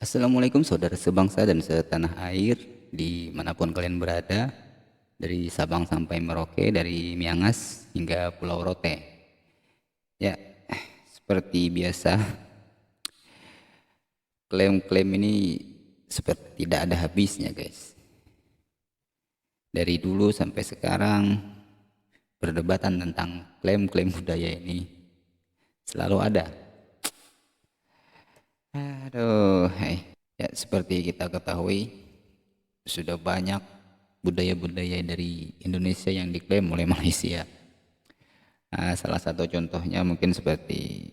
Assalamualaikum saudara sebangsa dan setanah air dimanapun kalian berada, dari Sabang sampai Merauke, dari Miangas hingga Pulau Rote. Ya, seperti biasa, klaim-klaim ini seperti tidak ada habisnya guys. Dari dulu sampai sekarang, perdebatan tentang klaim-klaim budaya ini selalu ada. Aduh, ya seperti kita ketahui, sudah banyak budaya-budaya dari Indonesia yang diklaim oleh Malaysia. Salah satu contohnya mungkin seperti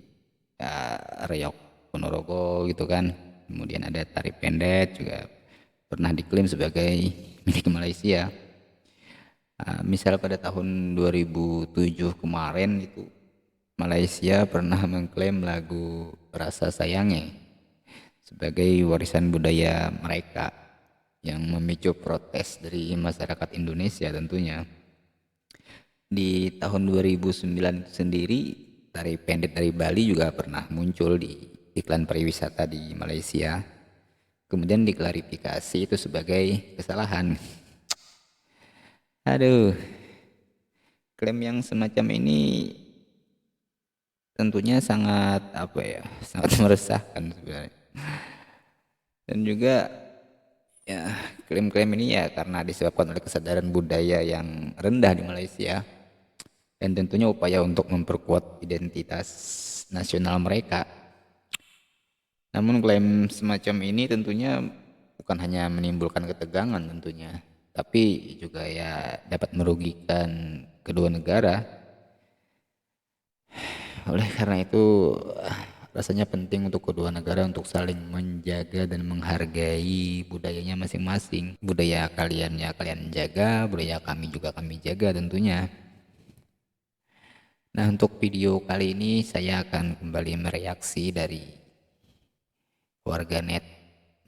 reok Ponorogo gitu kan. Kemudian ada tari pendet juga pernah diklaim sebagai milik Malaysia. Misal pada tahun 2007 kemarin itu Malaysia pernah mengklaim lagu Rasa Sayange sebagai warisan budaya mereka yang memicu protes dari masyarakat Indonesia tentunya. Di tahun 2009 sendiri, tari pendet dari Bali juga pernah muncul di iklan pariwisata di Malaysia. Kemudian diklarifikasi itu sebagai kesalahan. Aduh, klaim yang semacam ini tentunya sangat sangat meresahkan sebenarnya. Dan juga ya, klaim-klaim ini ya karena disebabkan oleh kesadaran budaya yang rendah di Malaysia dan tentunya upaya untuk memperkuat identitas nasional mereka. Namun klaim semacam ini tentunya bukan hanya menimbulkan ketegangan tentunya, tapi juga ya dapat merugikan kedua negara. Oleh karena itu rasanya penting untuk kedua negara untuk saling menjaga dan menghargai budayanya masing-masing. Budaya kalian ya kalian jaga, budaya kami juga kami jaga tentunya. Nah, untuk video kali ini saya akan kembali mereaksi dari warganet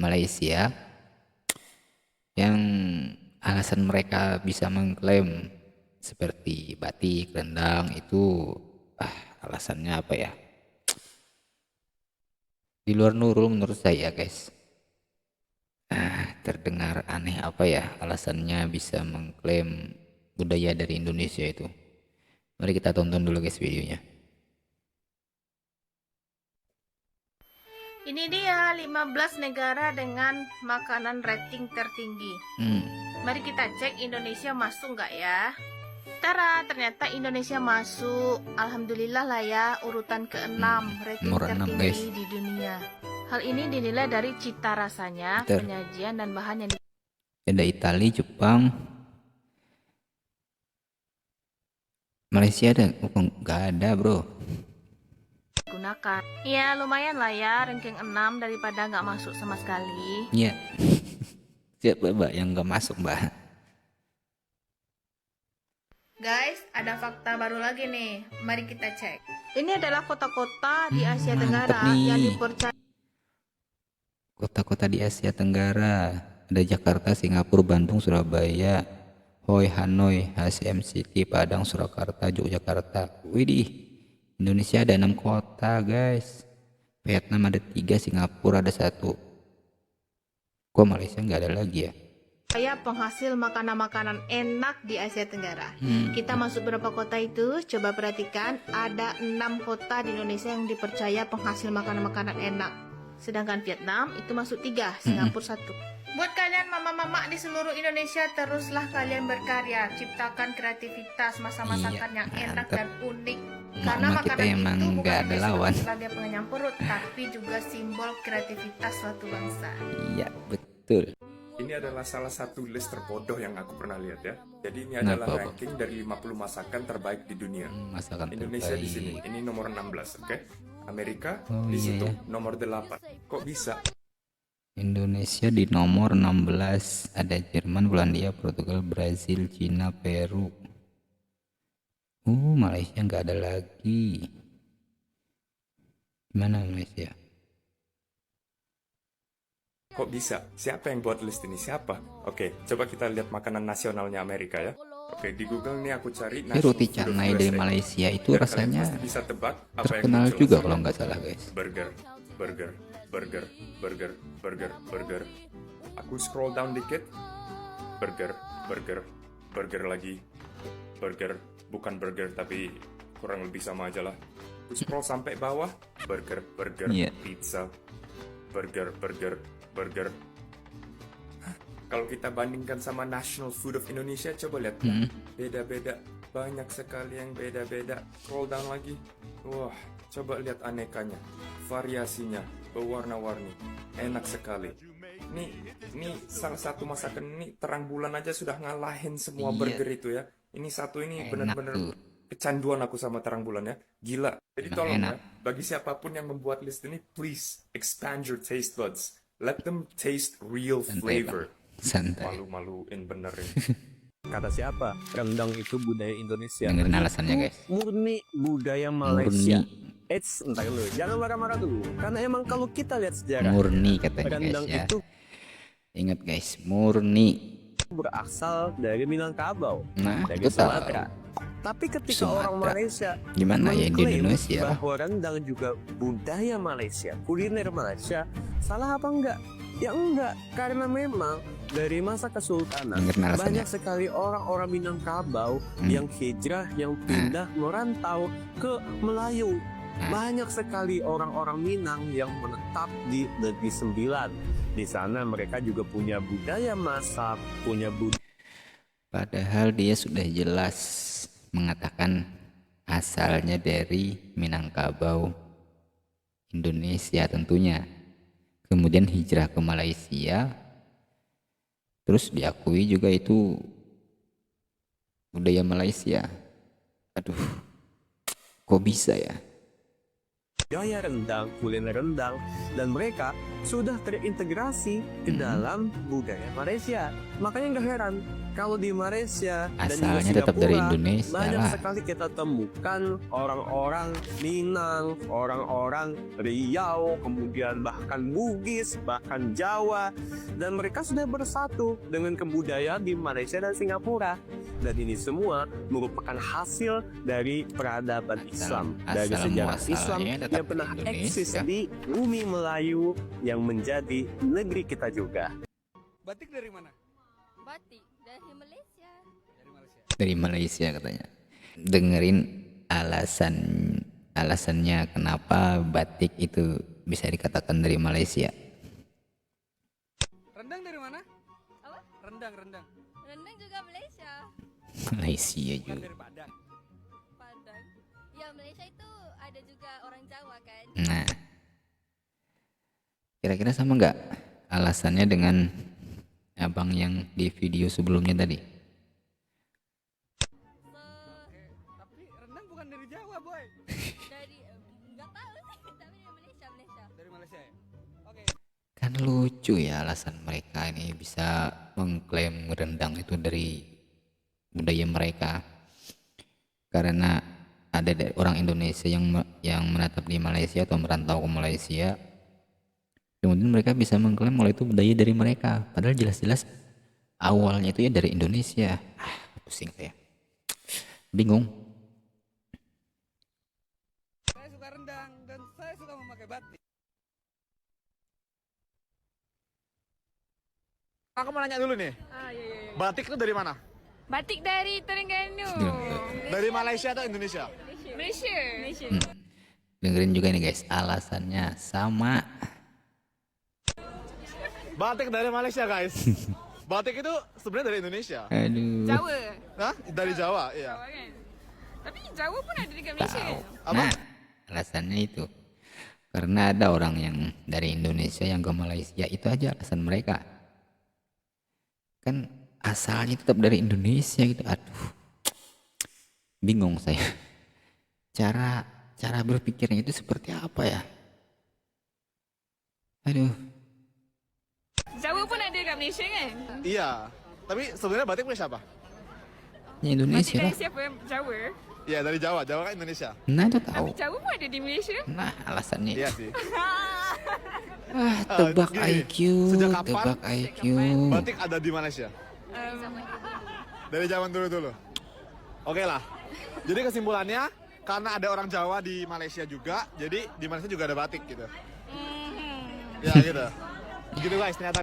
Malaysia yang alasan mereka bisa mengklaim seperti batik, rendang itu alasannya apa ya? Di luar nurul menurut saya guys. Terdengar aneh apa ya alasannya bisa mengklaim budaya dari Indonesia itu. Mari kita tonton dulu guys videonya. Ini dia 15 negara dengan makanan rating tertinggi. Mari kita cek Indonesia masuk nggak ya. Tara, ternyata Indonesia masuk. Alhamdulillah lah ya, urutan ke-6 rating Nomor 6 tertinggi guys. di dunia. Hal ini dinilai dari cita rasanya, penyajian dan bahan yang Ada Italia, Jepang, Malaysia ada? Nggak ada bro. digunakan. Ya lumayan lah ya, ranking 6 daripada nggak masuk sama sekali. Iya. Siapa mbak yang nggak masuk mbak? Guys, ada fakta baru lagi nih. Mari kita cek. Ini adalah kota-kota di Asia Tenggara yang dipercaya. Kota-kota di Asia Tenggara ada Jakarta, Singapura, Bandung, Surabaya, Hoi, Hanoi, HCM City, Padang, Surakarta, Yogyakarta. Widih, Indonesia ada 6 kota guys. Vietnam ada 3, Singapura ada 1. Kok Malaysia nggak ada lagi ya? Saya penghasil makanan-makanan enak di Asia Tenggara. Kita masuk berapa kota itu? Coba perhatikan, ada 6 kota di Indonesia yang dipercaya penghasil makanan-makanan enak. Sedangkan Vietnam itu masuk 3, Singapura 1. Buat kalian mama-mama di seluruh Indonesia, teruslah kalian berkarya, ciptakan kreativitas masakan yang enak dan unik. Karena Mama kita makanan emang itu nggak bukan ada hanya lawan. sebagai pengenyang perut, tapi juga simbol kreativitas suatu bangsa. Iya betul. Ini adalah salah satu list terbodoh yang aku pernah lihat ya. Jadi ini adalah ranking dari 50 masakan terbaik di dunia. Masakan Indonesia terbaik. di sini, ini nomor 16, oke? Amerika Oh, di iya situ ya. nomor 8. Kok bisa? Indonesia di nomor 16, ada Jerman, Polandia, Portugal, Brazil, Cina, Peru. Malaysia nggak ada lagi. Gimana Malaysia? Kok bisa? Siapa yang buat list ini? Siapa? Oke, coba kita lihat makanan nasionalnya Amerika ya. Oke, di Google nih aku cari Ini roti canai dari Malaysia itu rasanya pasti bisa tebak apa yang terkenal muncul. juga kalau nggak salah guys. Burger. burger, burger, burger, burger, burger. Aku scroll down dikit, burger, burger, burger lagi, burger, bukan burger tapi kurang lebih sama aja lah. Aku scroll sampai bawah, burger, burger, Iya. pizza, burger, burger, burger. Kalau kita bandingkan sama national food of Indonesia, coba lihat, beda-beda, banyak sekali yang beda-beda. Scroll down lagi, wah, coba lihat anekanya, variasinya, berwarna-warni, enak sekali. Ini salah satu masakan ini terang bulan aja sudah ngalahin semua Iya. burger itu ya. Ini satu ini Enak bener-bener tuh. kecanduan aku sama terang bulan ya, gila. Jadi Emang tolong enak. ya, bagi siapapun yang membuat list ini, please expand your taste buds. Let them taste real Santai, flavor. Bang. Santai. Malu-maluin bener ini. Kata siapa? Rendang itu budaya Indonesia. Dengerin alasannya, guys. Murni budaya Malaysia. Murni. Entar dulu, jangan marah-marah dulu. Karena emang kalau kita lihat sejarah, Murni katanya, rendang guys ya. itu Ingat guys, murni. berasal dari Minangkabau, Nah, dari betul. Sumatera. Tapi ketika orang Sumatera. Malaysia Gimana ya di mengklaim Indonesia? bahwa rendang juga budaya Malaysia, kuliner Malaysia, salah apa enggak? Ya enggak, karena memang dari masa Kesultanan Dengerin alasannya. banyak sekali orang-orang Minangkabau yang hijrah, yang pindah merantau ke Melayu. Banyak sekali orang-orang Minang yang menetap di Negeri Sembilan. Di sana mereka juga punya budaya masak, punya budaya Padahal dia sudah jelas mengatakan asalnya dari Minangkabau, Indonesia tentunya. Kemudian hijrah ke Malaysia, terus diakui juga itu budaya Malaysia. Aduh, kok bisa ya? rendang, kuliner rendang, dan mereka sudah terintegrasi ke dalam budaya Malaysia. Makanya nggak heran kalau di Malaysia dan juga Asalnya tetap dari Singapura, Indonesia banyak lah. sekali kita temukan orang-orang Minang, orang-orang Riau, kemudian bahkan Bugis, bahkan Jawa, dan mereka sudah bersatu dengan kebudayaan di Malaysia dan Singapura. Dan ini semua merupakan hasil dari peradaban Islam, dari asal sejarah muasalnya Islam tetap yang pernah di eksis Indonesia. di bumi Melayu yang menjadi negeri kita juga. Batik dari mana? Batik dari Malaysia. Dari Malaysia. Dari Malaysia katanya. Dengerin alasannya kenapa batik itu bisa dikatakan dari Malaysia. Rendang dari mana? Apa? Rendang. Rendang juga Malaysia. Malaysia Bukan juga. dari Padang. Padang. Ya Malaysia itu ada juga orang Jawa kan. Nah, kira-kira sama nggak alasannya dengan abang yang di video sebelumnya tadi? Tapi rendang bukan dari Jawa, boy. Dari nggak tahu sih, tapi dari Malaysia. Dari Malaysia ya? Oke. Kan lucu ya alasan mereka ini bisa mengklaim rendang itu dari budaya mereka. Karena ada orang Indonesia yang menetap di Malaysia atau merantau ke Malaysia. Kemudian mereka bisa mengklaim kalau itu budaya dari mereka. Padahal jelas-jelas awalnya itu ya dari Indonesia. Pusing saya. Bingung. Saya suka rendang dan saya suka memakai batik. Aku mau nanya dulu nih. Iya. Batik itu dari mana? Batik dari Terengganu. Dari Malaysia atau Indonesia? Malaysia. Dengerin juga nih guys, alasannya sama. Batik dari Malaysia, guys. Batik itu sebenarnya dari Indonesia. Aduh. Jawa. Hah? Dari Jawa, iya. Jawa kan? Tapi Jawa pun ada dekat Malaysia Tahu. kan? Apa? Nah, alasannya itu karena ada orang yang dari Indonesia yang ke Malaysia, itu aja alasan mereka. Kan asalnya tetap dari Indonesia gitu. Aduh, bingung saya. Cara berpikirnya itu seperti apa ya? Aduh, Jawa pun ada dekat Malaysia kan? Iya. Tapi sebenarnya batik punya siapa? ya Indonesia Batik lah. dari siapa? Jawa. Iya, dari Jawa. Jawa kan Indonesia. Nah, itu tahu. Tapi Jawa pun ada di Malaysia. Nah, alasannya. Iya sih. Tebak gini, IQ, sejak kapan tebak IQ. Batik ada di Malaysia. Dari zaman dulu. Oke lah. Jadi kesimpulannya, karena ada orang Jawa di Malaysia juga, jadi di Malaysia juga ada batik gitu. Ya gitu. Gitu guys ternyata.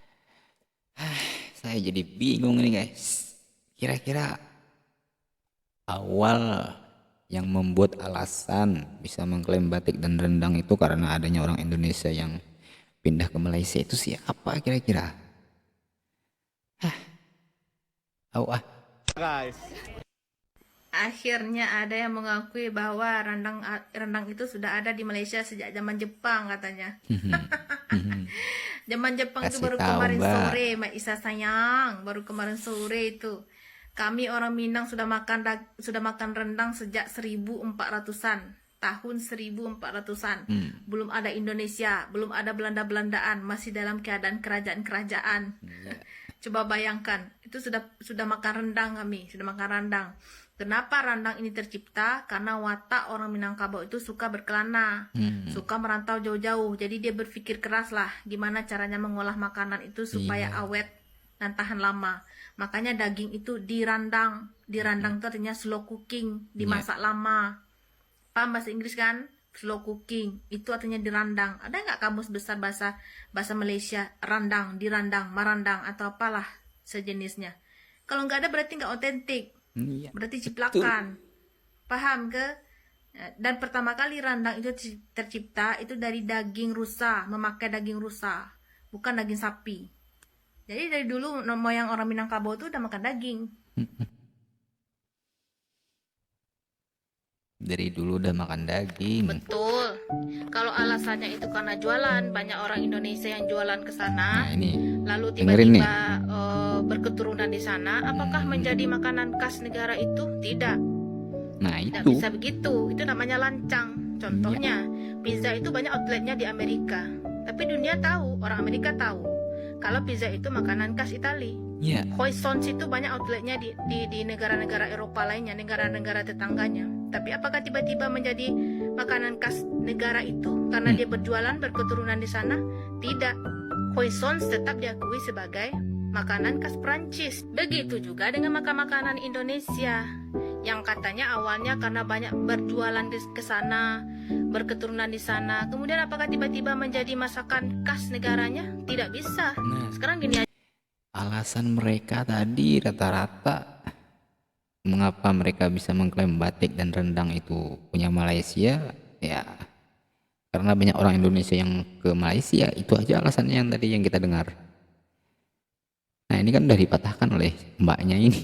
Saya jadi bingung ini guys. Kira-kira awal yang membuat alasan bisa mengklaim batik dan rendang itu karena adanya orang Indonesia yang pindah ke Malaysia itu siapa kira-kira? Guys. Akhirnya ada yang mengakui bahwa rendang itu sudah ada di Malaysia sejak zaman Jepang katanya. Zaman Jepang itu Kasih baru tahu, kemarin Mbak. sore, Mbak Isa sayang, baru kemarin sore itu. Kami orang Minang sudah makan rendang sejak 1400-an, tahun 1400-an. Belum ada Indonesia, belum ada Belanda-Belandaan, masih dalam keadaan kerajaan-kerajaan. Coba bayangkan, itu sudah makan rendang kami, sudah makan rendang. Kenapa rendang ini tercipta? Karena watak orang Minangkabau itu suka berkelana, suka merantau jauh-jauh. Jadi dia berpikir keras lah, gimana caranya mengolah makanan itu supaya awet dan tahan lama. Makanya daging itu dirandang. Dirandang itu artinya slow cooking, dimasak lama. Paham bahasa Inggris kan? Slow cooking, itu artinya dirandang. Ada nggak kamus besar bahasa Malaysia? Randang, dirandang, marandang, atau apalah sejenisnya. Kalau nggak ada berarti nggak otentik. Iya. Berarti ciplakan. Paham ke? Dan pertama kali rendang itu tercipta itu dari daging rusa, memakai daging rusa, bukan daging sapi. Jadi dari dulu moyang orang Minangkabau itu udah makan daging. Dari dulu udah makan daging. Betul. Kalau alasannya itu karena jualan, banyak orang Indonesia yang jualan ke sana. Nah ini Lalu dengerin nih. tiba-tiba berketurunan di sana, apakah menjadi makanan khas negara itu? Tidak. Nah Tidak itu bisa begitu. Itu namanya lancang. Contohnya, pizza itu banyak outletnya di Amerika. Tapi dunia tahu, orang Amerika tahu kalau pizza itu makanan khas Itali. ya Croissants itu banyak outletnya di negara-negara Eropa lainnya, negara-negara tetangganya. Tapi apakah tiba-tiba menjadi makanan khas negara itu karena dia berjualan berketurunan di sana? Tidak. Croissants tetap diakui sebagai makanan khas Prancis. Begitu juga dengan makanan Indonesia yang katanya awalnya karena banyak berjualan ke sana, berketurunan di sana. Kemudian apakah tiba-tiba menjadi masakan khas negaranya? Tidak bisa. Nah. Sekarang gini aja. alasan mereka tadi rata-rata mengapa mereka bisa mengklaim batik dan rendang itu punya Malaysia, ya karena banyak orang Indonesia yang ke Malaysia. Itu aja alasannya yang tadi yang kita dengar. Nah ini kan udah dipatahkan oleh mbaknya ini.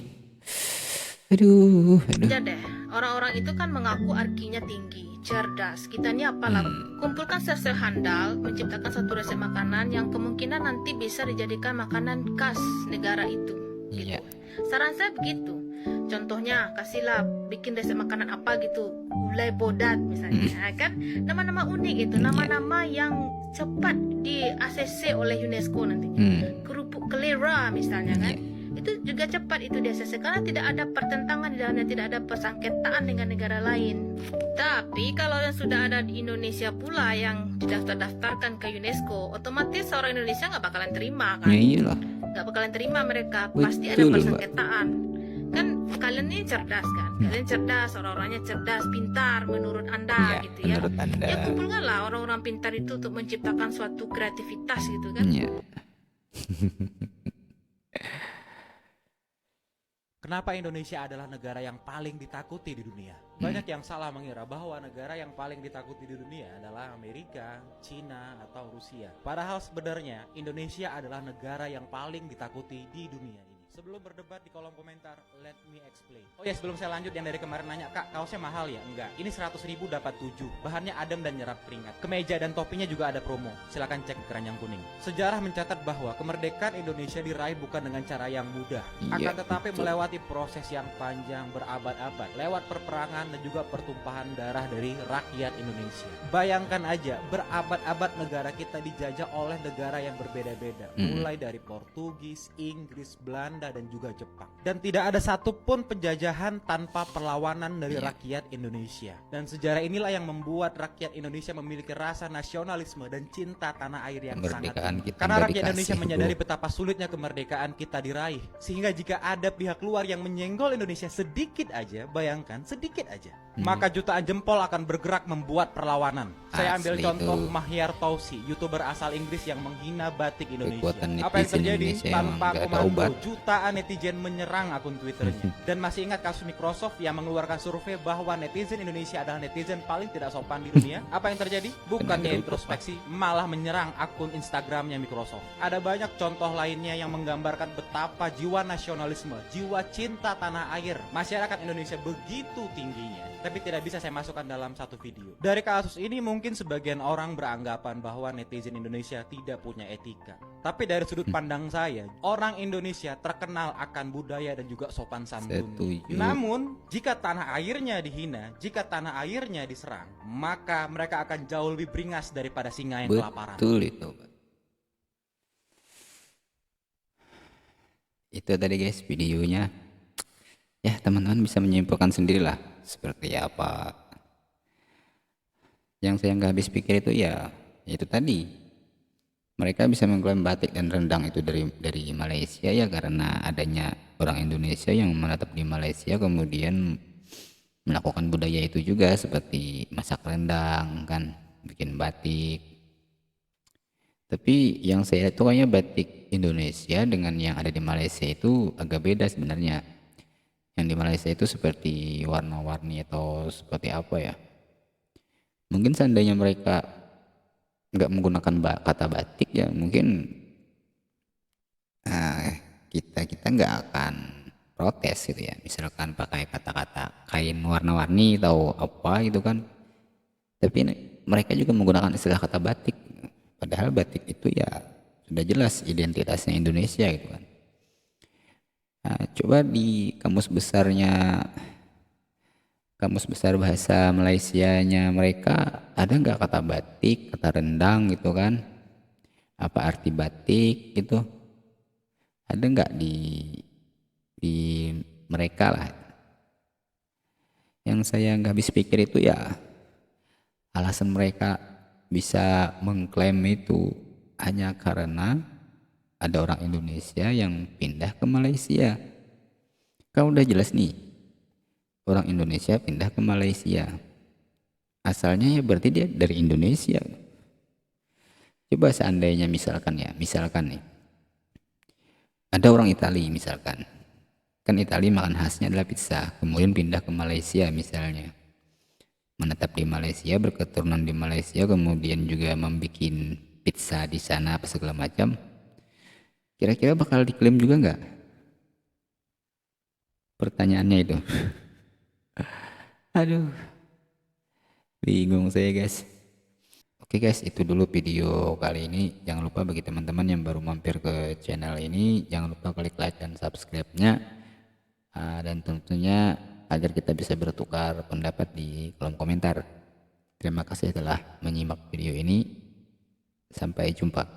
Aduh. aja deh. Orang-orang itu kan mengaku IQ-nya tinggi, cerdas. Kita ini apalah? Kumpulkan sel-sel handal, menciptakan satu resep makanan yang kemungkinan nanti bisa dijadikan makanan khas negara itu. Iya. Saran saya begitu. Contohnya, kasihlah bikin resep makanan apa gitu, gulai bodat misalnya, kan? Nama-nama unik itu, nama-nama yang cepat di ACC oleh UNESCO nantinya. Kerupuk kelera misalnya kan? Itu juga cepat itu di ACC karena tidak ada pertentangan di dalamnya, tidak ada persangketaan dengan negara lain. Tapi kalau yang sudah ada di Indonesia pula yang didaftar-daftarkan ke UNESCO, otomatis orang Indonesia nggak bakalan terima kan? Ya iyalah. Nggak bakalan terima mereka, Betul, pasti ada Mbak. persangketaan. Kan kalian ini cerdas kan? Kalian cerdas, orang-orangnya cerdas, pintar menurut Anda Iya, gitu ya. menurut Anda. Ya kumpulkanlah orang-orang pintar itu untuk menciptakan suatu kreativitas gitu kan. Iya. Kenapa Indonesia adalah negara yang paling ditakuti di dunia? Banyak yang salah mengira bahwa negara yang paling ditakuti di dunia adalah Amerika, Cina, atau Rusia. Padahal sebenarnya Indonesia adalah negara yang paling ditakuti di dunia ini. Sebelum berdebat di kolom komentar, let me explain. Oh ya, sebelum saya lanjut, yang dari kemarin nanya, Kak, kaosnya mahal ya? Enggak, ini 100.000 dapat 7. Bahannya adem dan nyerap keringat. Kemeja dan topinya juga ada promo. Silakan cek di keranjang kuning. Sejarah mencatat bahwa kemerdekaan Indonesia diraih bukan dengan cara yang mudah, akan tetapi melewati proses yang panjang berabad-abad, lewat perperangan dan juga pertumpahan darah dari rakyat Indonesia. Bayangkan aja, berabad-abad negara kita dijajah oleh negara yang berbeda-beda, mulai dari Portugis, Inggris, Belanda, Belanda dan juga Jepang. Dan tidak ada satupun penjajahan tanpa perlawanan dari Iya. rakyat Indonesia. Dan sejarah inilah yang membuat rakyat Indonesia memiliki rasa nasionalisme dan cinta tanah air yang sangat Kemerdekaan tinggi. kita Karena nggak rakyat Indonesia dikasih, menyadari bro. betapa sulitnya kemerdekaan kita diraih. Sehingga jika ada pihak luar yang menyenggol Indonesia sedikit aja, bayangkan sedikit aja, maka jutaan jempol akan bergerak membuat perlawanan. Saya ambil Asli contoh itu. Mahyar Tausi, YouTuber asal Inggris yang menghina batik Indonesia. Kekuatan Apa yang netizen terjadi? Indonesia emang Tanpa nggak ada komando, obat. jutaan netizen menyerang akun Twitternya. Dan masih ingat kasus Microsoft yang mengeluarkan survei bahwa netizen Indonesia adalah netizen paling tidak sopan di dunia? Apa yang terjadi? Bukannya Kena introspeksi, malah menyerang akun Instagramnya Microsoft. Ada banyak contoh lainnya yang menggambarkan betapa jiwa nasionalisme, jiwa cinta tanah air masyarakat Indonesia begitu tingginya. Tapi tidak bisa saya masukkan dalam satu video. Dari kasus ini mungkin sebagian orang beranggapan bahwa netizen Indonesia tidak punya etika. Tapi dari sudut pandang saya, orang Indonesia terkenal akan budaya dan juga sopan santun. Setuju. Namun, jika tanah airnya dihina, jika tanah airnya diserang, maka mereka akan jauh lebih beringas daripada singa yang kelaparan. Betul itu. Itu tadi guys videonya. Ya teman-teman bisa menyimpulkan sendirilah seperti apa. Yang saya nggak habis pikir itu ya itu tadi. Mereka bisa mengklaim batik dan rendang itu dari Malaysia ya karena adanya orang Indonesia yang menetap di Malaysia kemudian melakukan budaya itu juga seperti masak rendang kan, bikin batik. Tapi yang saya lihat tuh kayaknya batik Indonesia dengan yang ada di Malaysia itu agak beda sebenarnya. Yang di Malaysia itu seperti warna-warni atau seperti apa ya. Mungkin seandainya mereka nggak menggunakan kata batik ya mungkin kita nggak akan protes gitu ya. Misalkan pakai kata-kata kain warna-warni atau apa gitu kan. Tapi mereka juga menggunakan istilah kata batik. Padahal batik itu ya sudah jelas identitasnya Indonesia gitu kan. Nah, coba di kamus besar bahasa Malaysianya mereka ada nggak kata batik, kata rendang gitu kan? Apa arti batik gitu? Ada nggak di mereka lah? Yang saya nggak habis pikir itu ya alasan mereka bisa mengklaim itu hanya karena ada orang Indonesia yang pindah ke Malaysia. Kan udah jelas nih, orang Indonesia pindah ke Malaysia. Asalnya ya berarti dia dari Indonesia. Coba seandainya misalkan nih, ada orang Italia misalkan. Kan Italia makan khasnya adalah pizza, kemudian pindah ke Malaysia misalnya. Menetap di Malaysia, berketurunan di Malaysia, kemudian juga membuat pizza di sana apa segala macam. Kira-kira bakal diklaim juga nggak? Pertanyaannya itu. Aduh, bingung saya guys. Oke guys, itu dulu video kali ini. Jangan lupa bagi teman-teman yang baru mampir ke channel ini, jangan lupa klik like dan subscribe-nya. Dan tentunya agar kita bisa bertukar pendapat di kolom komentar. Terima kasih telah menyimak video ini. Sampai jumpa.